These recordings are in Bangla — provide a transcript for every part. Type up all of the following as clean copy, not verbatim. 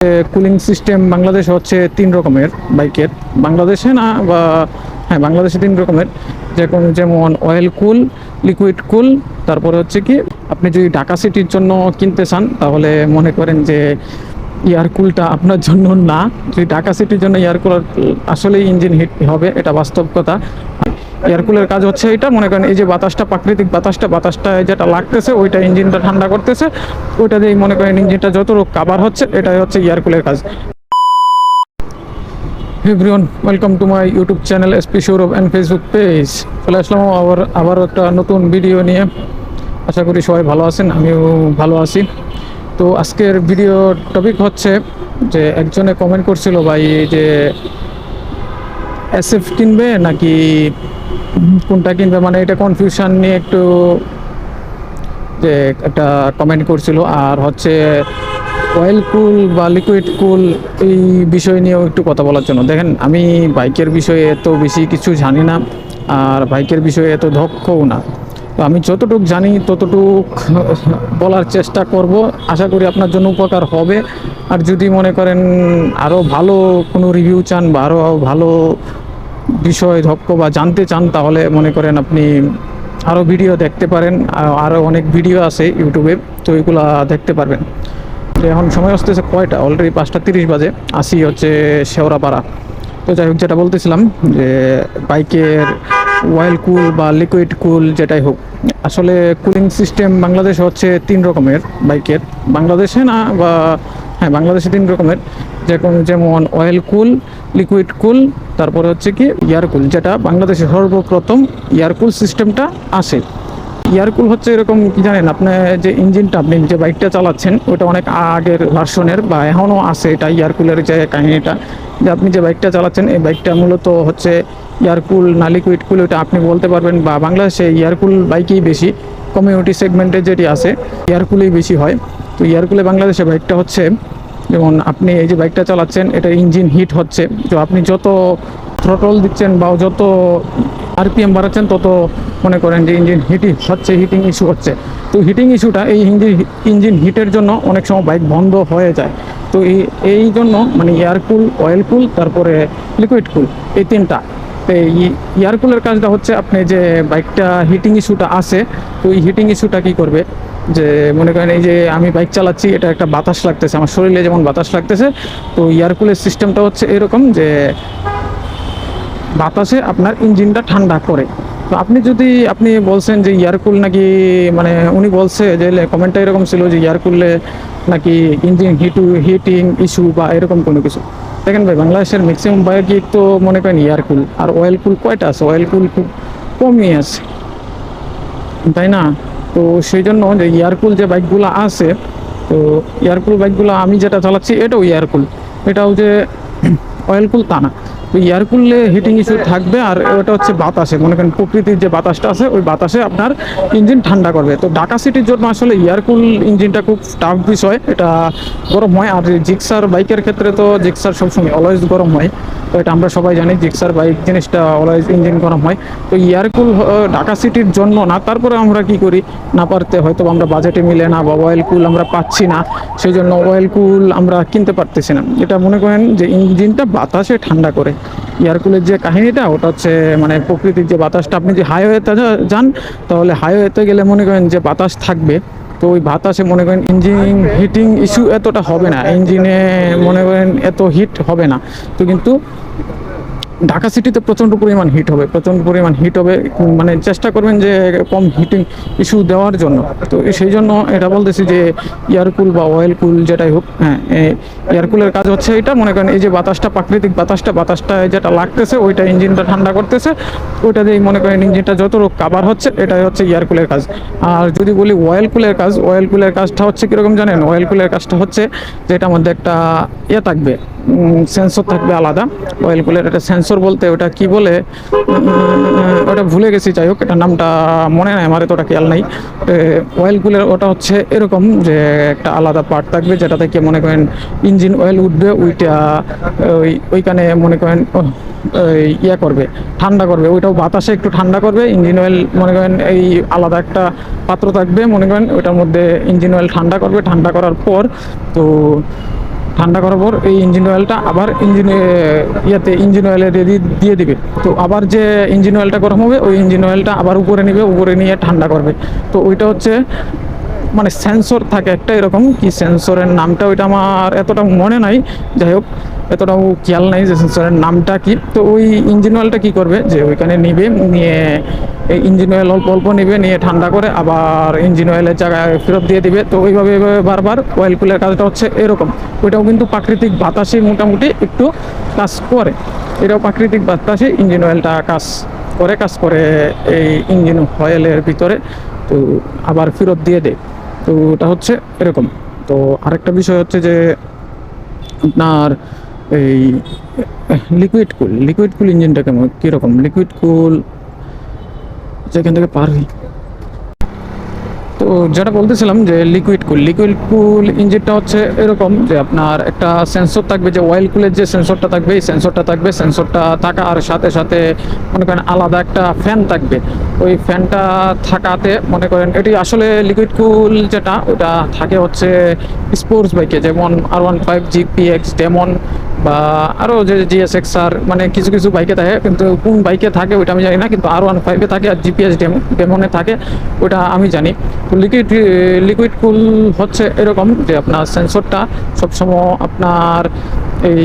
কুলিং সিস্টেম বাংলাদেশে হচ্ছে 3 রকমের বাইকের। বাংলাদেশে না বা হ্যাঁ, বাংলাদেশে 3 রকমের। যেমন অয়েল কুল, লিকুইড কুল, তারপরে হচ্ছে কি আপনি যদি ঢাকা সিটির জন্য কিনতে চান তাহলে মনে করেন যে এয়ার কুলটা আপনার জন্য না। যদি ঢাকা সিটির জন্য এয়ার কুলার আসলেই ইঞ্জিন হিট হবে, এটা বাস্তব কথা। এয়ার কুলের কাজ হচ্ছে এটা, মনে করেন এই যে বাতাসটা, প্রাকৃতিক বাতাসটা যেটা লাগতেছে ওইটা ইঞ্জিনটা ঠান্ডা করতেছে, ওইটা দিয়ে মনে করেন ইঞ্জিনটা যতটুকু কাভার হচ্ছে এটাই হচ্ছে এয়ার কুলের কাজ। Everyone, welcome to my YouTube channel SP Sourav and Facebook page. চলে আসলাম আবার একটা নতুন ভিডিও নিয়ে। আশা করি সবাই ভালো আছেন, আমিও ভালো আছি। তো আজকের ভিডিও টপিক হচ্ছে যে একজনে কমেন্ট করছিল, ভাই যে এসএফ কিনবে নাকি কোনটা কিনবে, মানে এটা কনফিউশন নিয়ে একটু যে একটা কমেন্ট করছিল। আর হচ্ছে অয়েল কুল বা লিকুইড কুল এই বিষয় নিয়েও একটু কথা বলার জন্য। দেখেন, আমি বাইকের বিষয়ে এত বেশি কিছু জানি না, আর বাইকের বিষয়ে এত দক্ষও না। তো আমি যতটুকু জানি ততটুক বলার চেষ্টা করব। আশা করি আপনার জন্য উপকার হবে। আর যদি মনে করেন আরও ভালো কোনো রিভিউ চান বা আরও ভালো বিষয় দক্ষ বা জানতে চান, তাহলে মনে করেন আপনি আরও ভিডিও দেখতে পারেন। আরও অনেক ভিডিও আছে ইউটিউবে, তো এগুলা দেখতে পারবেন। তো এখন সময় আসতেছে কয়টা, অলরেডি 5:30 বাজে। আসি হচ্ছে শেওড়াপাড়া। তো যাই হোক, যেটা বলতেছিলাম যে বাইকের অয়েল কুল বা লিকুইড কুল যেটাই হোক, আসলে কুলিং সিস্টেম বাংলাদেশে হচ্ছে 3 রকমের বাইকের। বাংলাদেশে না বা হ্যাঁ, বাংলাদেশে 3 রকমের। যেমন অয়েল কুল, লিকুইড কুল, তারপরে হচ্ছে কি এয়ার কুল, যেটা বাংলাদেশে সর্বপ্রথম এয়ার কুল সিস্টেমটা আসে। এয়ার কুল হচ্ছে এরকম, কি জানেন, আপনার যে ইঞ্জিনটা, আপনি যে বাইকটা চালাচ্ছেন ওটা অনেক আগের ভার্সনের বা এখনও আছে। এটা এয়ার কুলের যে কাহিনীটা, যে আপনি যে বাইকটা চালাচ্ছেন এই বাইকটা মূলত হচ্ছে এয়ার কুল না লিকুইড কুল, ওটা আপনি বলতে পারবেন। বা বাংলাদেশে এয়ার কুল বাইকই বেশি, কমিউনিটি সেগমেন্টে যেটি আছে এয়ার কুলেই বেশি হয়। তো এয়ার কুলে বাংলাদেশে বাইকটা হচ্ছে, যেমন আপনি এই যে বাইকটা চালাচ্ছেন এটা ইঞ্জিন হিট হচ্ছে, তো আপনি যত থ্রটল দিচ্ছেন বা যত আরপিএম বাড়াচ্ছেন তত মনে করেন যে ইঞ্জিন হিটিং ইস্যু হচ্ছে। তো হিটিং ইস্যুটা, এই ইঞ্জিন হিটের জন্য অনেক সময় বাইক বন্ধ হয়ে যায়। তো এই জন্য মানে এয়ার কুল, অয়েল কুল, তারপরে লিকুইড কুল, এই 3টা। তো এই এয়ার কুলের কাজটা হচ্ছে, আপনি যে বাইকটা হিটিং ইস্যুটা আছে, তো এই হিটিং ইস্যুটা কী করবে, যে মনে করেন এই যে আমি বাইক চালাচ্ছি, এটা একটা বাতাস লাগতেছে আমার শরীরে, যেমন বাতাস লাগতেছে। তো এয়ার কুলের সিস্টেমটা হচ্ছে এরকম যে বাতাসে আপনার ইঞ্জিনটা ঠান্ডা করে। তো আপনি বলছেন যে এয়ার কুল নাকি, মানে উনি বলছে যে কমেন্টটা এরকম ছিল যে এয়ার কুললে নাকি ইঞ্জিন হিটিং ইস্যু বা এরকম কোনো কিছু। দেখেন ভাই, বাংলাদেশের ম্যাক্সিমাম বাইকই তো মনে করেন এয়ার কুল। আর অয়েল কুল কয়টা আছে? অয়েল কুল খুব কমই আছে, তাই না? তো সেই জন্য যে এয়ারকুল যে বাইকগুলো আছে, তো এয়ারকুল বাইকগুলো আমি যেটা চালাচ্ছি এটাও এয়ারকুল, এটাও যে অয়েলকুল তা না। তো এয়ারকুলে হিটিং ইস্যু থাকবে, আর ওটা হচ্ছে বাতাসে, মনে করেন প্রকৃতির যে বাতাসটা আছে ওই বাতাসে আপনার ইঞ্জিন ঠান্ডা করবে। তো ঢাকা সিটির জন্য আসলে এয়ারকুল ইঞ্জিনটা খুব টাফ বিষয়, এটা গরম হয়। আর জিক্সার বাইকের ক্ষেত্রে তো জিক্সার সবসময় অলওয়েজ গরম হয়, তো এটা আমরা সবাই জানি, জিক্সার বাইক জিনিসটা অলওয়েজ ইঞ্জিন গরম হয়। তো এয়ারকুল ঢাকা সিটির জন্য না। তারপরে আমরা কি করি, না পারতে হয়তো আমরা বাজেটে মিলে না বা অয়েল কুল আমরা পাচ্ছি না, সেই জন্য অয়েল কুল আমরা কিনতে পারতেছি না। এটা মনে করেন যে ইঞ্জিনটা বাতাসে ঠান্ডা করে। এয়ারকুলের যে কাহিনীটা ওটা হচ্ছে মানে প্রকৃতির যে বাতাসটা, আপনি যে হাইওয়েতে যান, তাহলে হাইওয়েতে গেলে মনে করেন যে বাতাস থাকবে, তো ওই বাতাসে মনে করেন ইঞ্জিন হিটিং ইস্যু এতটা হবে না, ইঞ্জিনে মনে করেন এত হিট হবে না। তো কিন্তু ঢাকা সিটিতে প্রচণ্ড পরিমাণ হিট হবে, মানে চেষ্টা করবেন যে কম হিটিং ইস্যু দেওয়ার জন্য। তো সেই জন্য এটা বলতেছি যে এয়ারকুল বা অয়েল কুল যেটাই হোক, হ্যাঁ, এয়ারকুলের কাজ হচ্ছে এটা, মনে করেন এই যে বাতাসটা, প্রাকৃতিক বাতাসটা যেটা লাগতেছে ওইটা ইঞ্জিনটা ঠান্ডা করতেছে, ওইটা দিয়েই মনে করেন ইঞ্জিনটা যতটুকু কাভার হচ্ছে এটাই হচ্ছে এয়ারকুলের কাজ। আর যদি বলি অয়েল কুলের কাজটা হচ্ছে কীরকম জানেন? অয়েল কুলের কাজটা হচ্ছে যে এটার মধ্যে একটা থাকবে, সেন্সর থাকবে আলাদা। অয়েল কুলের একটা সেন্সর বলতে ওটা কি বলে, ওটা ভুলে গেছি। যাই হোক, এটা নামটা মনে নাই আমার, এতটা খেয়াল নাই। অয়েল কুলের ওটা হচ্ছে এরকম যে একটা আলাদা পার্ট থাকবে, যেটা থেকে মনে করেন ইঞ্জিন অয়েল উঠবে, ওইটা ওইখানে মনে করেন করবে, ঠান্ডা করবে, ওইটাও বাতাসে একটু ঠান্ডা করবে। ইঞ্জিন অয়েল মনে করেন এই আলাদা একটা পাত্র থাকবে, মনে করেন ওইটার মধ্যে ইঞ্জিন অয়েল ঠান্ডা করবে। ঠান্ডা করার পর তো ঠান্ডা করার পর এই ইঞ্জিন অয়েলটা আবার ইঞ্জিন অয়েলে দিয়ে দিবে। তো আবার যে ইঞ্জিন অয়েলটা গরম হবে ওই ইঞ্জিন অয়েলটা আবার উপরে নিবে, উপরে নিয়ে ঠান্ডা করবে। তো ওইটা হচ্ছে মানে সেন্সর থাকে একটা, এরকম কি সেন্সরের নামটা ওইটা আমার এতটা মনে নাই, যাই হোক এতটাও খেয়াল নাই যে সেন্সরের নামটা কি। তো ওই ইঞ্জিন অয়েলটা কী করবে যে ওইখানে নিবে, নিয়ে এই ইঞ্জিন অয়েল অল্প অল্প নিবে, নিয়ে ঠান্ডা করে আবার ইঞ্জিন অয়েলের জায়গায় ফেরত দিয়ে দিবে। তো ওইভাবে বারবার অয়েল কুলের কাজটা হচ্ছে এরকম। ওইটাও কিন্তু প্রাকৃতিক বাতাসে মোটামুটি একটু কাজ করে, এটাও প্রাকৃতিক বাতাসে ইঞ্জিন অয়েলটা কাজ করে এই ইঞ্জিন অয়েলের ভিতরে, তো আবার ফেরত দিয়ে দেয়। তো ওটা হচ্ছে এরকম। তো আরেকটা বিষয় হচ্ছে যে আপনার এই লিকুইড কুল ইঞ্জিনটা কেমন কীরকম, লিকুইড কুল যেখান থেকে পারি। তো যেটা বলতেছিলাম যে লিকুইড কুল ইঞ্জিনটা হচ্ছে এরকম যে আপনার একটা সেন্সর থাকবে, যে অয়েল কুলের যে সেন্সরটা থাকবে এই সেন্সরটা থাকার সাথে সাথে মনে করেন আলাদা একটা ফ্যান থাকবে। ওই ফ্যানটা থাকাতে মনে করেন এটি আসলে লিকুইড কুল যেটা ওটা থাকে হচ্ছে স্পোর্টস বাইকে, যেমন R15 GPX ডেমন বা আরও যে GSX-R, মানে কিছু কিছু বাইকে থাকে, কিন্তু কোন বাইকে থাকে ওইটা আমি জানি না, কিন্তু R15-এ থাকে আর GPS ডেমনে থাকে ওটা আমি জানি। তো লিকুইড কুল হচ্ছে এরকম যে আপনার সেন্সরটা সবসময় আপনার এই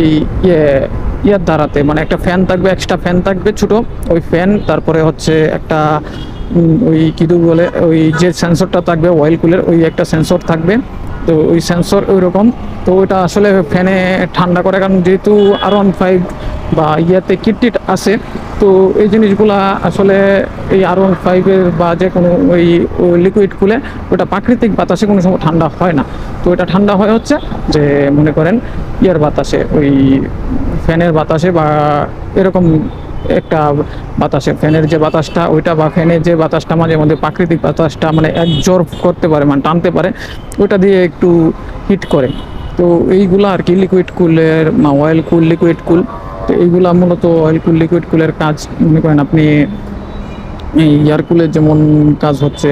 ইয়ার দ্বারাতে, মানে একটা ফ্যান থাকবে, এক্সট্রা ফ্যান থাকবে ছোটো, ওই ফ্যান, তারপরে হচ্ছে একটা ওই কিছু বলে ওই যে সেন্সরটা থাকবে অয়েল কুলের ওই একটা সেন্সর থাকবে। তো ওই সেন্সর ওই রকম। তো ওইটা আসলে ফ্যানে ঠান্ডা করে, কারণ যেহেতু R15 বা কিট আছে, তো এই জিনিসগুলা আসলে এই R15-এর বা যে কোনো ওই লিকুইড কুলে ওটা প্রাকৃতিক বাতাসে কোনো সময় ঠান্ডা হয় না। তো এটা ঠান্ডা হয় হচ্ছে যে মনে করেন বাতাসে, ওই ফ্যানের বাতাসে বা এরকম একটা বাতাসে, ফ্যানের যে বাতাসটা ওইটা বা ফ্যানের যে বাতাসটা মাঝে মধ্যে প্রাকৃতিক বাতাসটা মানে অ্যাবজর্ব করতে পারে, মানে টানতে পারে, ওইটা দিয়ে একটু হিট করে। তো এইগুলো আর কি লিকুইড কুলের অয়েল কুল, লিকুইড কুল। তো এইগুলা মূলত অয়েল কুল, লিকুইড কুলের কাজ। মনে করেন আপনি এই এয়ার কুলের যেমন কাজ হচ্ছে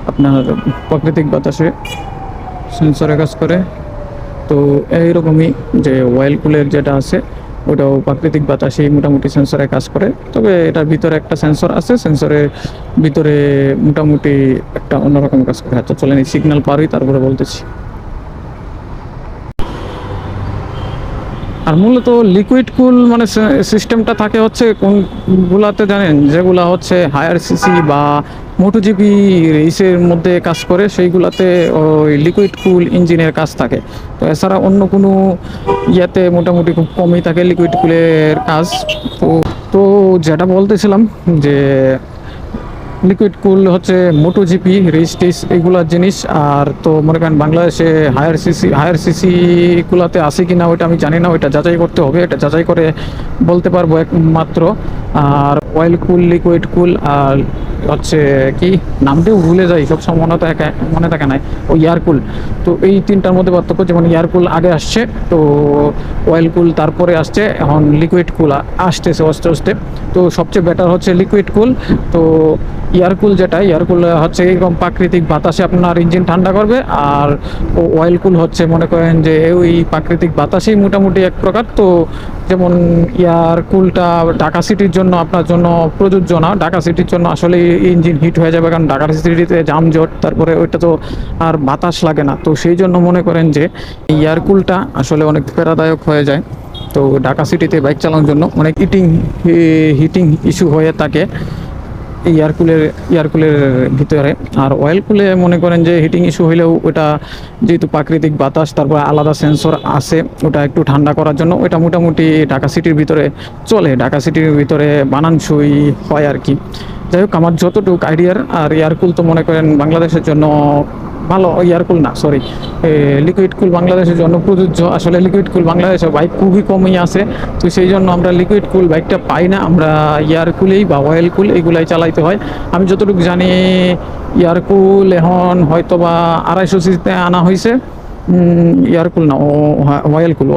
আপনার প্রাকৃতিক বাতাসে সেন্সরে কাজ করে, তো এইরকমই যে অয়েল কুলের যেটা আছে ওটাও প্রাকৃতিক বাতাসেই মোটামুটি সেন্সরে কাজ করে। তবে এটার ভিতরে একটা সেন্সর আছে, সেন্সরের ভিতরে মোটামুটি একটা অন্যরকম কাজ করে। আচ্ছা চলেন এই সিগন্যাল পারই তারপরে বলতেছি। আর মূলত লিকুইড কুল মানে সিস্টেমটা থাকে হচ্ছে কোনগুলাতে জানেন, যেগুলা হচ্ছে হায়ার সিসি বা মোটোজিপি রেসের মধ্যে কাজ করে সেইগুলাতে ওই লিকুইড কুল ইঞ্জিনের কাজ থাকে। তো এছাড়া অন্য কোনো ইয়াতে মোটামুটি খুব কমই থাকে লিকুইড কুলের কাজ। তো তো যেটা বলতেছিলাম যে লিকুইড কুল হচ্ছে মোটোজিপি রেস টেস এগুলার জিনিস। আর তো মনে করেন বাংলাদেশে হায়ার সিসি গুলাতে আছে কি না ওইটা আমি জানি না, ওইটা যাচাই করতে হবে, এটা যাচাই করে বলতে পারবো একমাত্র। আর অয়েল কুল, লিকুইড কুল আর হচ্ছে কি নামটাও ভুলে যাই, সব সময় মনে থাকে না, ওই এয়ার কুল। তো এই তিনটার মধ্যে পার্থক্য, যেমন এয়ার কুল আগে আসছে, তো অয়েল কুল তারপরে আসছে, এখন লিকুইড কুল আসতেছে আস্তে আস্তে। তো সবচেয়ে বেটার হচ্ছে লিকুইড কুল। তো এয়ারকুল যেটা, এয়ারকুল হচ্ছে এরকম প্রাকৃতিক বাতাসে আপনার ইঞ্জিন ঠান্ডা করবে, আর অয়েল কুল হচ্ছে মনে করেন যে ওই প্রাকৃতিক বাতাসেই মোটামুটি এক প্রকার। তো যেমন এয়ারকুলটা ঢাকা সিটির জন্য আপনার জন্য প্রযোজ্য না, ঢাকা সিটির জন্য আসলে ইঞ্জিন হিট হয়ে যাবে, কারণ ঢাকা সিটিতে যানজট, তারপরে ওইটা তো আর বাতাস লাগে না। তো সেই জন্য মনে করেন যে এয়ারকুলটা আসলে অনেক প্যারাদায়ক হয়ে যায়। তো ঢাকা সিটিতে বাইক চালানোর জন্য অনেক হিটিং ইস্যু হয়ে থাকে এয়ারকুলের ভিতরে। আর অয়েল কুলে মনে করেন যে হিটিং ইস্যু হইলেও ওটা যেহেতু প্রাকৃতিক বাতাস, তারপর আলাদা সেন্সর আছে ওটা একটু ঠান্ডা করার জন্য, ওইটা মোটামুটি ঢাকা সিটির ভিতরে চলে, ঢাকা সিটির ভিতরে বানানসই হয় আর কি। যাই হোক আমার যতটুকু আইডিয়ার। আর এয়ারকুল তো মনে করেন বাংলাদেশের জন্য ভালো, এয়ারকুল না সরি লিকুইড কুল বাংলাদেশের জন্য প্রযোজ্য। আসলে লিকুইড কুল বাংলাদেশে বাইক খুবই কমই আছে, তো সেই জন্য আমরা লিকুইড কুল বাইকটা পাই না, আমরা এয়ারকুলেই বা অয়েল কুল এইগুলাই চালাইতে হয়। আমি যতটুকু জানি এয়ারকুল এখন হয়তো বা 250 সিসিতে আনা হয়েছে, এয়ারকুল না অয়েল কুল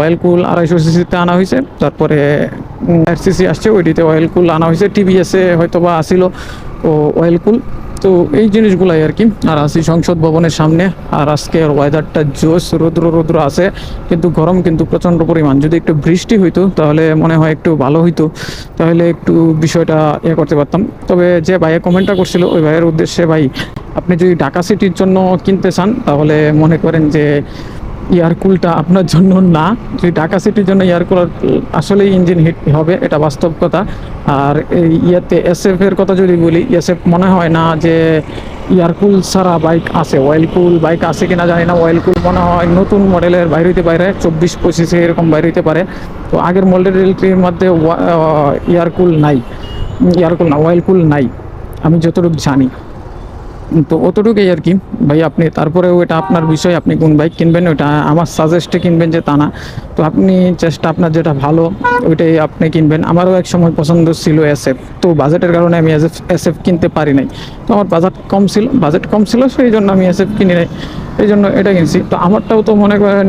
250 সিসিতে আনা হয়েছে। তারপরে সিসি আসছে ওইটিতে অয়েল কুল আনা হয়েছে, টিভিএসে হয়তো বা আসিল ও অয়েল কুল। তো এই জিনিসগুলাই আর কি। আর আছি সংসদ ভবনের সামনে, আর আজকের ওয়েদারটা জোস, রৌদ্র রৌদ্র আছে, কিন্তু গরম কিন্তু প্রচণ্ড পরিমাণ। যদি একটু বৃষ্টি হইতো তাহলে মনে হয় একটু ভালো হইতো, তাহলে একটু বিষয়টা করতে পারতাম। তবে যে ভাইয়া কমেন্টটা করছিল, ওই ভাইয়ের উদ্দেশ্যে, ভাই আপনি যদি ঢাকা সিটির জন্য কিনতে চান তাহলে মনে করেন যে এয়ার কুলটা আপনার জন্য না। যদি ঢাকা সিটির জন্য এয়ার কুলার আসলে ইঞ্জিন হিট হবে, এটা বাস্তব কথা। আর এই ইয়াতে এসএফ এর কথা যদি বলি, এসএফ মনে হয় না যে এয়ার কুল ছাড়া বাইক আছে। অয়েল কুল বাইক আছে কিনা জানি না। অয়েল কুল মনে হয় নতুন মডেলের বাইরে হইতে পারে, 24-25 এরকম বাইরে হইতে পারে। তো আগের মডেলটির মধ্যে এয়ার কুল নাই, এয়ার কুল না, অয়েল কুল নাই আমি যতটুকু জানি। তো অতটুকুই আর কি ভাই। আপনি তারপরেও এটা আপনার বিষয়, আপনি কোন বাইক কিনবেন ওটা আমার সাজেস্টে কিনবেন যে তা না। তো আপনি চেষ্টা, আপনার যেটা ভালো ওইটাই আপনি কিনবেন। আমারও এক সময় পছন্দ ছিল এসএফ, তো বাজেটের কারণে আমি এসএফ কিনতে পারি নাই। তো আমার বাজেট কম ছিল সেই জন্য আমি এসএফ কিনি নাই, এই জন্য এটা কিনছি। তো আমারটাও তো মনে করেন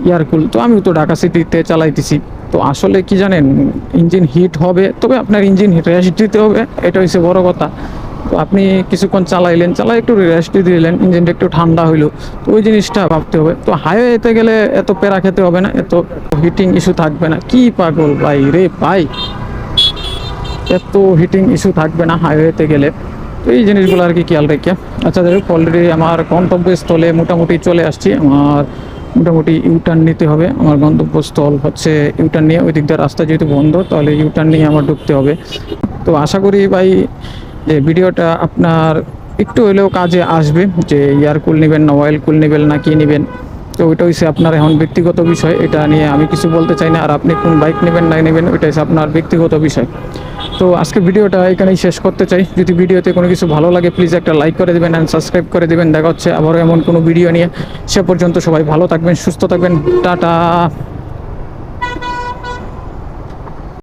ইয়ার কুল, তো আমিও তো ঢাকা সিটিতে চালাইতেছি। তো আসলে কি জানেন, ইঞ্জিন হিট হবে, তবে আপনার ইঞ্জিন রেস্ট দিতে হবে, এটা হচ্ছে বড় কথা। তো আপনি কিছুক্ষণ চালাই একটু রেস্ট দিলেন, ইঞ্জিনটা একটু ঠান্ডা হইলো, তো ওই জিনিসটা ভাবতে হবে। তো হাইওয়েতে গেলে এত প্যারা খেতে হবে না, এত হিটিং ইস্যু থাকবে না। কি পাগল ভাই রে ভাই, এত হিটিং ইস্যু থাকবে না হাইওয়েতে গেলে। তো এই জিনিসগুলো আর কি খেয়াল রেখে। আচ্ছা যাই হোক, অলরেডি আমার গন্তব্যস্থলে মোটামুটি চলে আসছি। আমার মোটামুটি ইউটার্ন নিতে হবে। আমার গন্তব্যস্থল হচ্ছে ইউটার্ন নিয়ে, ওই দিক দিয়ে রাস্তা যেহেতু বন্ধ, তাহলে ইউটার্ন নিয়ে আমার ঢুকতে হবে। তো আশা করি ভাই যে ভিডিওটা আপনার একটু হলেও কাজে আসবে, যে এয়ার কুল নেবেন না অয়েল কুল নেবেন না কি নেবেন। তো ওইটা হচ্ছে আপনার এখন ব্যক্তিগত বিষয়, এটা নিয়ে আমি কিছু বলতে চাই না। আর আপনি কোন বাইক নেবেন না নেবেন ওইটা হচ্ছে আপনার ব্যক্তিগত বিষয়। তো আজকে ভিডিওটা এখানেই শেষ করতে চাই। যদি ভিডিওতে কোনো কিছু ভালো লাগে প্লিজ একটা লাইক করে দেবেন অ্যান্ড সাবস্ক্রাইব করে দেবেন। দেখা হচ্ছে আবারও এমন কোনো ভিডিও নিয়ে। সে পর্যন্ত সবাই ভালো থাকবেন, সুস্থ থাকবেন, টাটা।